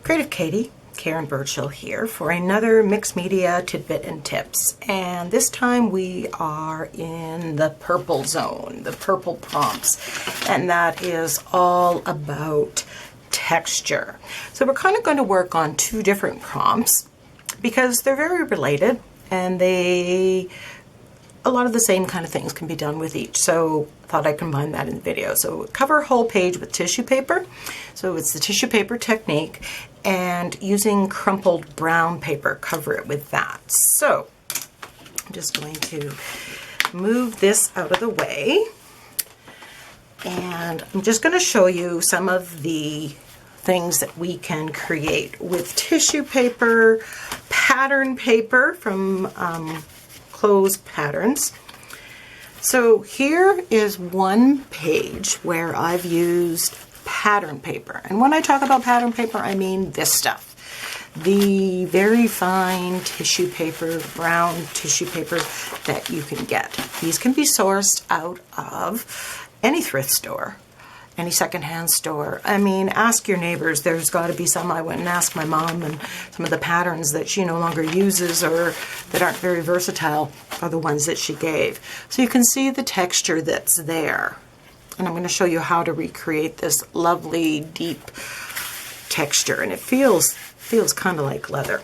Creative Katie, Karen Burchill here for another mixed media tidbit and tips. And this time we are in the purple zone, the purple prompts, and that is all about texture. So we're kind of going to work on two different prompts because they're very related and a lot of the same kind of things can be done with each. So I thought I'd combine that in the video. So cover a whole page with tissue paper. So it's the tissue paper technique, and using crumpled brown paper, cover it with that. So I'm just going to move this out of the way. And I'm just going to show you some of the things that we can create with tissue paper, pattern paper from clothes patterns. So here is one page where I've used pattern paper. And when I talk about pattern paper, I mean this stuff. The very fine tissue paper, brown tissue paper that you can get. These can be sourced out of any thrift store, any secondhand store. I mean, ask your neighbors. There's got to be some. I went and asked my mom, and some of the patterns that she no longer uses or that aren't very versatile are the ones that she gave. So you can see the texture that's there. And I'm going to show you how to recreate this lovely deep texture, and it feels kind of like leather.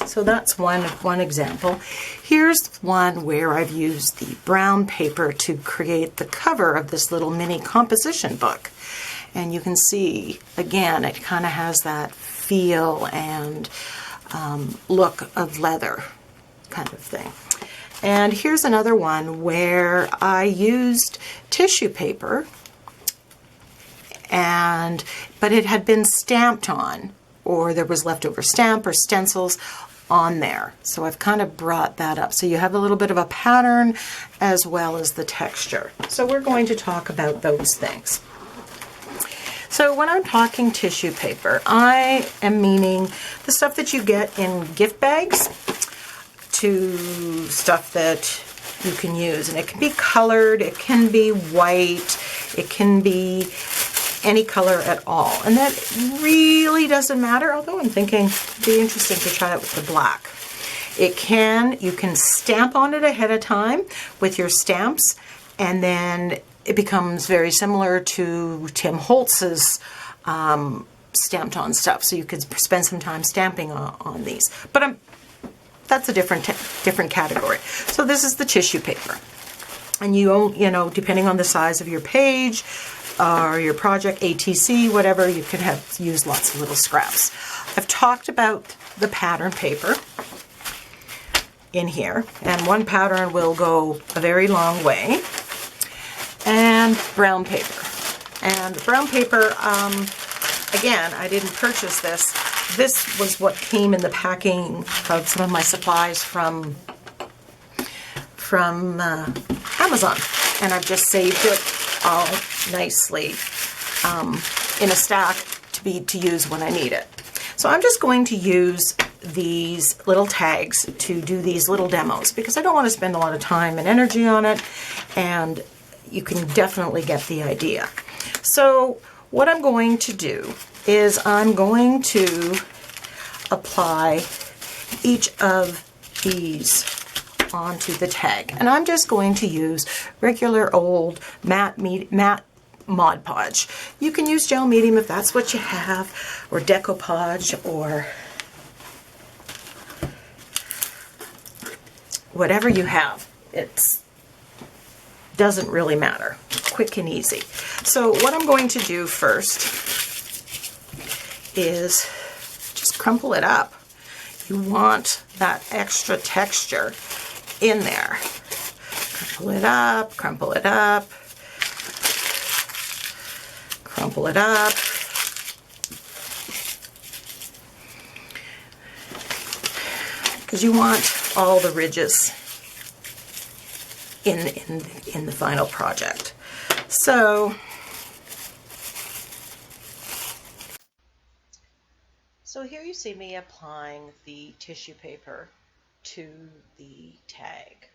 So that's one example. Here's one where I've used the brown paper to create the cover of this little mini composition book. And you can see, again, it kind of has that feel and look of leather kind of thing. And here's another one where I used tissue paper, but it had been stamped on, or there was leftover stamp or stencils on there. So I've kind of brought that up. So you have a little bit of a pattern as well as the texture. So we're going to talk about those things. So when I'm talking tissue paper, I am meaning the stuff that you get in gift bags to stuff that you can use. And it can be colored, it can be white, it can be any color at all. And that really doesn't matter, although I'm thinking it'd be interesting to try it with the black. You can stamp on it ahead of time with your stamps, and then it becomes very similar to Tim Holtz's stamped on stuff. So you could spend some time stamping on these. But that's a different category. So this is the tissue paper. And you know, depending on the size of your page or your project, ATC, whatever, you could use lots of little scraps. I've talked about the pattern paper in here, and one pattern will go a very long way. And brown paper. And brown paper, again, I didn't purchase this. This was what came in the packing of some of my supplies from Amazon, and I've just saved it all nicely in a stack to use when I need it. So I'm just going to use these little tags to do these little demos because I don't want to spend a lot of time and energy on it, and you can definitely get the idea. So what I'm going to do is I'm going to apply each of these onto the tag. And I'm just going to use regular old matte Mod Podge. You can use gel medium if that's what you have, or decoupage, or whatever you have. It doesn't really matter. Quick and easy. So what I'm going to do first is just crumple it up. You want that extra texture in there. Crumple it up, crumple it up, crumple it up. Because you want all the ridges in the final project. So here you see me applying the tissue paper to the tag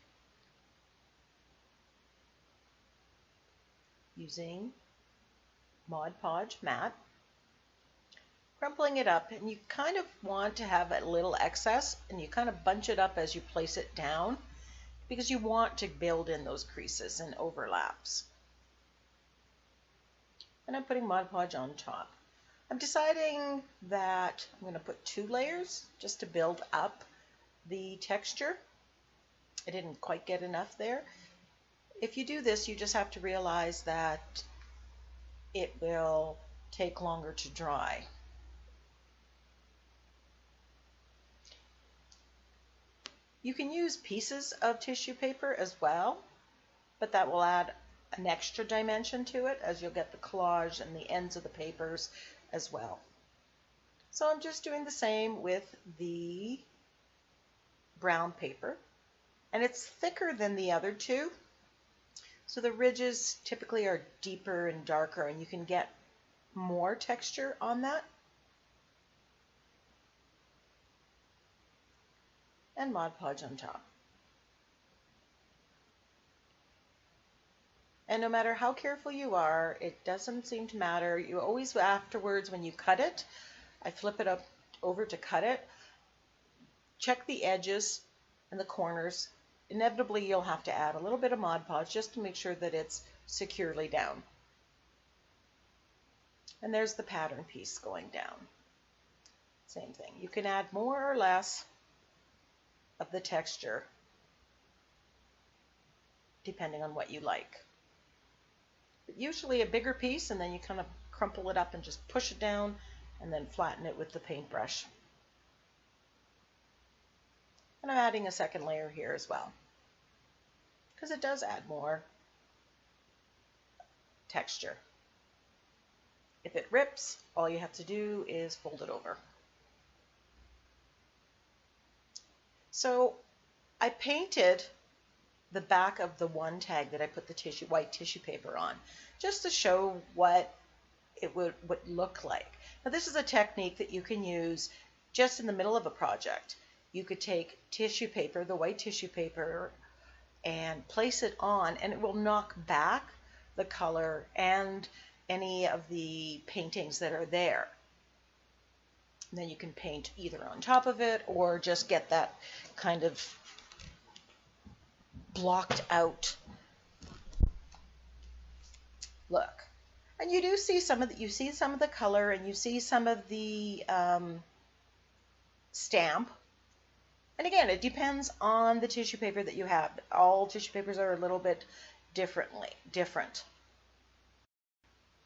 using Mod Podge matte, crumpling it up, and you kind of want to have a little excess, and you kind of bunch it up as you place it down because you want to build in those creases and overlaps. And I'm putting Mod Podge on top. I'm deciding that I'm going to put 2 layers just to build up the texture. I didn't quite get enough there. If you do this, you just have to realize that it will take longer to dry. You can use pieces of tissue paper as well, but that will add an extra dimension to it, as you'll get the collage and the ends of the papers as well. So I'm just doing the same with the brown paper, and it's thicker than the other two, so the ridges typically are deeper and darker, and you can get more texture on that. And Mod Podge on top. And no matter how careful you are, it doesn't seem to matter. You always, afterwards, when you cut it, I flip it up over to cut it, check the edges and the corners. Inevitably, you'll have to add a little bit of Mod Podge just to make sure that it's securely down. And there's the pattern piece going down. Same thing. You can add more or less of the texture depending on what you like. But usually a bigger piece, and then you kind of crumple it up and just push it down and then flatten it with the paintbrush. And I'm adding a second layer here as well, because it does add more texture. If it rips, all you have to do is fold it over. So I painted the back of the one tag that I put the white tissue paper on, just to show what it would look like. Now this is a technique that you can use just in the middle of a project. You could take tissue paper, the white tissue paper, and place it on, and it will knock back the color and any of the paintings that are there. And then you can paint either on top of it or just get that kind of blocked out look. And you do see some of the color, and you see some of the stamp. And again, it depends on the tissue paper that you have. All tissue papers are a little bit different.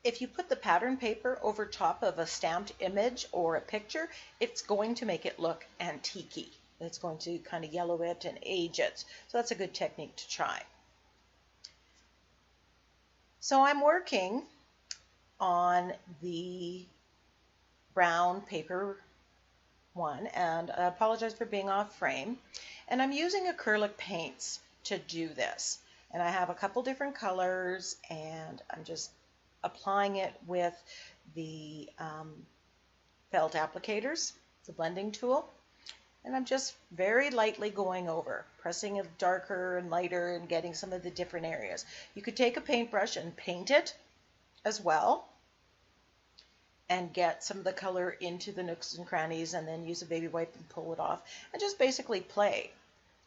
If you put the pattern paper over top of a stamped image or a picture, it's going to make it look antique-y. It's going to kind of yellow it and age it. So that's a good technique to try. So I'm working on the brown paper one, and I apologize for being off frame. And I'm using acrylic paints to do this. And I have a couple different colors, and I'm just applying it with the felt applicators, the blending tool. And I'm just very lightly going over, pressing it darker and lighter and getting some of the different areas. You could take a paintbrush and paint it as well and get some of the color into the nooks and crannies, and then use a baby wipe and pull it off and just basically play.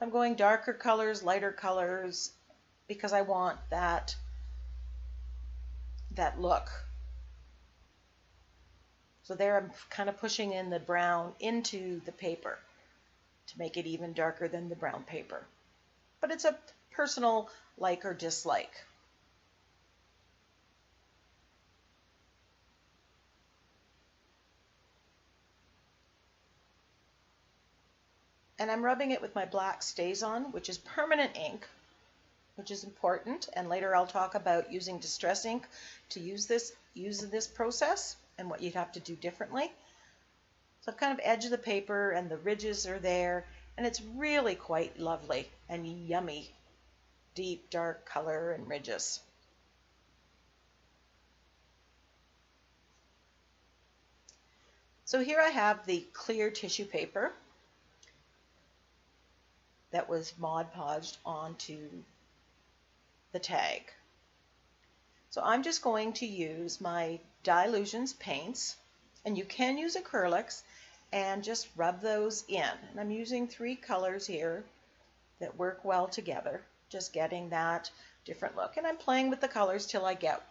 I'm going darker colors, lighter colors, because I want that look. So there I'm kind of pushing in the brown into the paper to make it even darker than the brown paper. But it's a personal like or dislike. And I'm rubbing it with my black StazOn, which is permanent ink, which is important. And later I'll talk about using distress ink to use this process and what you'd have to do differently. So I've kind of edged the paper and the ridges are there, and it's really quite lovely and yummy, deep dark color and ridges. So here I have the clear tissue paper that was Mod Podged onto the tag. So I'm just going to use my Dylusions paints, And you can use acrylics and just rub those in. And I'm using 3 colors here that work well together, just getting that different look. And I'm playing with the colors till I get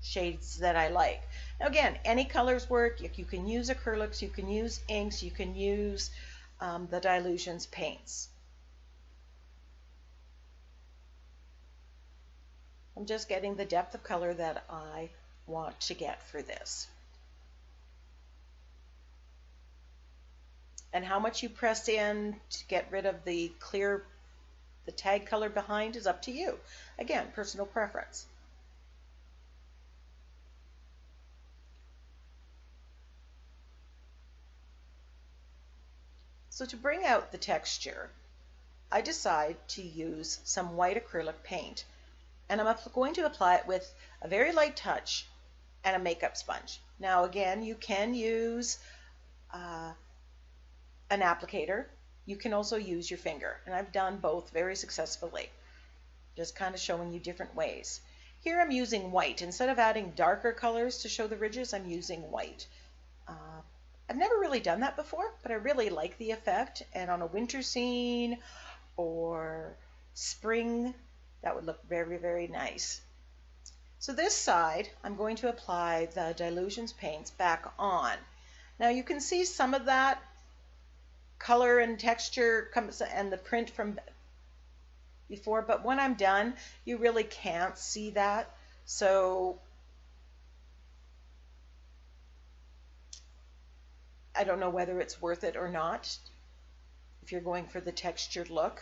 shades that I like. Now again, any colors work. You can use acrylics, you can use inks, you can use the Dylusions paints. I'm just getting the depth of color that I want to get for this. And how much you press in to get rid of the tag color behind is up to you. Again, personal preference. So to bring out the texture, I decide to use some white acrylic paint, and I'm going to apply it with a very light touch and a makeup sponge. Now again, you can use an applicator. You can also use your finger, and I've done both very successfully, just kind of showing you different ways. Here I'm using white. Instead of adding darker colors to show the ridges, I'm using white. I've never really done that before, but I really like the effect, and on a winter scene or spring, that would look very, very nice. So this side, I'm going to apply the Dylusions paints back on. Now you can see some of that color and texture comes and the print from before, but when I'm done, you really can't see that. So I don't know whether it's worth it or not if you're going for the textured look.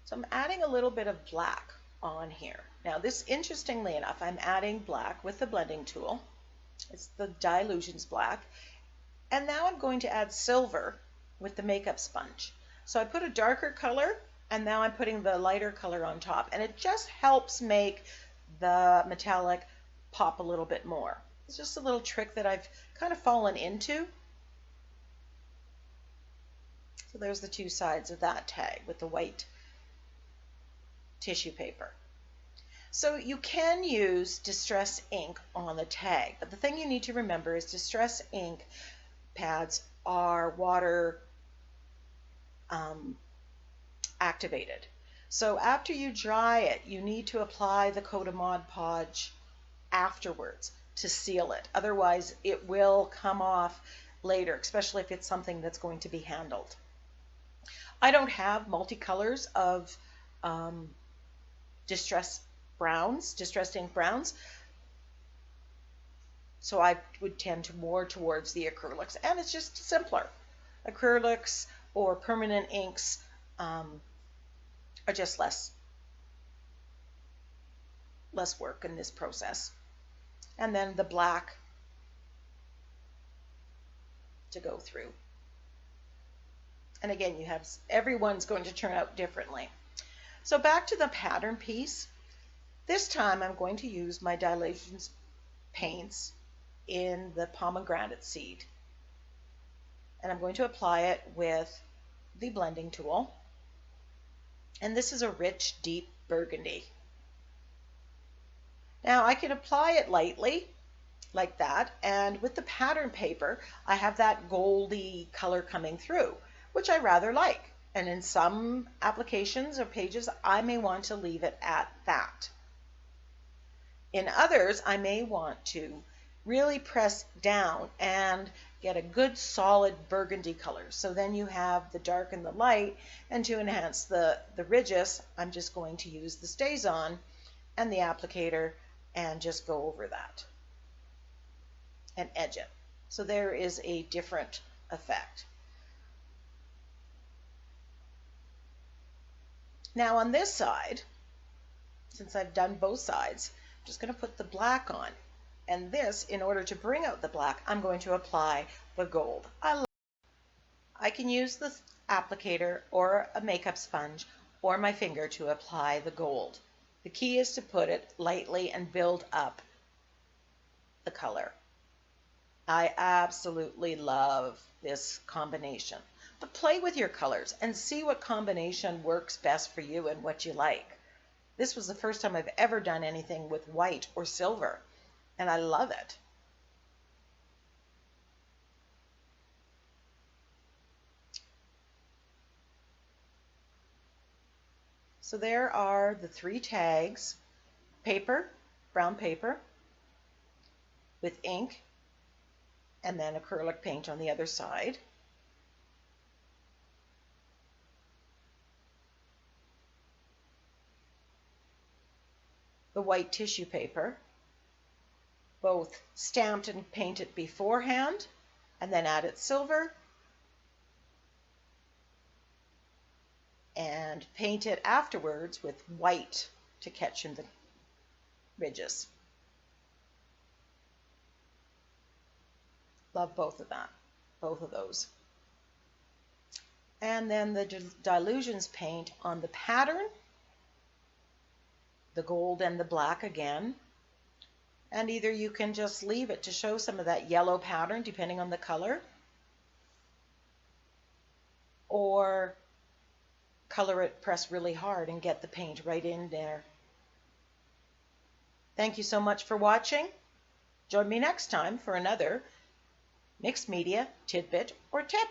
So I'm adding a little bit of black on here. Now this, interestingly enough, I'm adding black with the blending tool. It's the Dylusions black. And now I'm going to add silver with the makeup sponge. So I put a darker color, and now I'm putting the lighter color on top. And it just helps make the metallic pop a little bit more. It's just a little trick that I've kind of fallen into. So there's the 2 sides of that tag with the white tissue paper. So you can use distress ink on the tag, but the thing you need to remember is distress ink pads are water activated. So after you dry it, you need to apply the coat of Mod Podge afterwards to seal it. Otherwise, it will come off later, especially if it's something that's going to be handled. I don't have multicolors of distress ink browns, so I would tend to more towards the acrylics, and it's just simpler. Acrylics or permanent inks are just less work in this process. And then the black to go through. And again, you have, everyone's going to turn out differently. So back to the pattern piece. This time I'm going to use my Dylusions paints in the pomegranate seed. And I'm going to apply it with the blending tool. And this is a rich, deep burgundy. Now I can apply it lightly, like that, and with the pattern paper, I have that goldy color coming through, which I rather like. And in some applications or pages, I may want to leave it at that. In others, I may want to really press down and get a good solid burgundy color. So then you have the dark and the light, and to enhance the ridges, I'm just going to use the StazOn and the applicator and just go over that and edge it. So there is a different effect. Now on this side, since I've done both sides, I'm just going to put the black on. And this, in order to bring out the black, I'm going to apply the gold. I can use the applicator or a makeup sponge or my finger to apply the gold. The key is to put it lightly and build up the color. I absolutely love this combination. But play with your colors and see what combination works best for you and what you like. This was the first time I've ever done anything with white or silver, and I love it. So there are the 3 tags: paper, brown paper, with ink, and then acrylic paint on the other side. The white tissue paper, both stamped and painted beforehand, and then added silver, and painted afterwards with white to catch in the ridges. Love both of those. And then the Dilutions paint on the pattern, the gold and the black again. And either you can just leave it to show some of that yellow pattern depending on the color, or color it, press really hard and get the paint right in there. Thank you so much for watching. Join me next time for another mixed media tidbit or tip.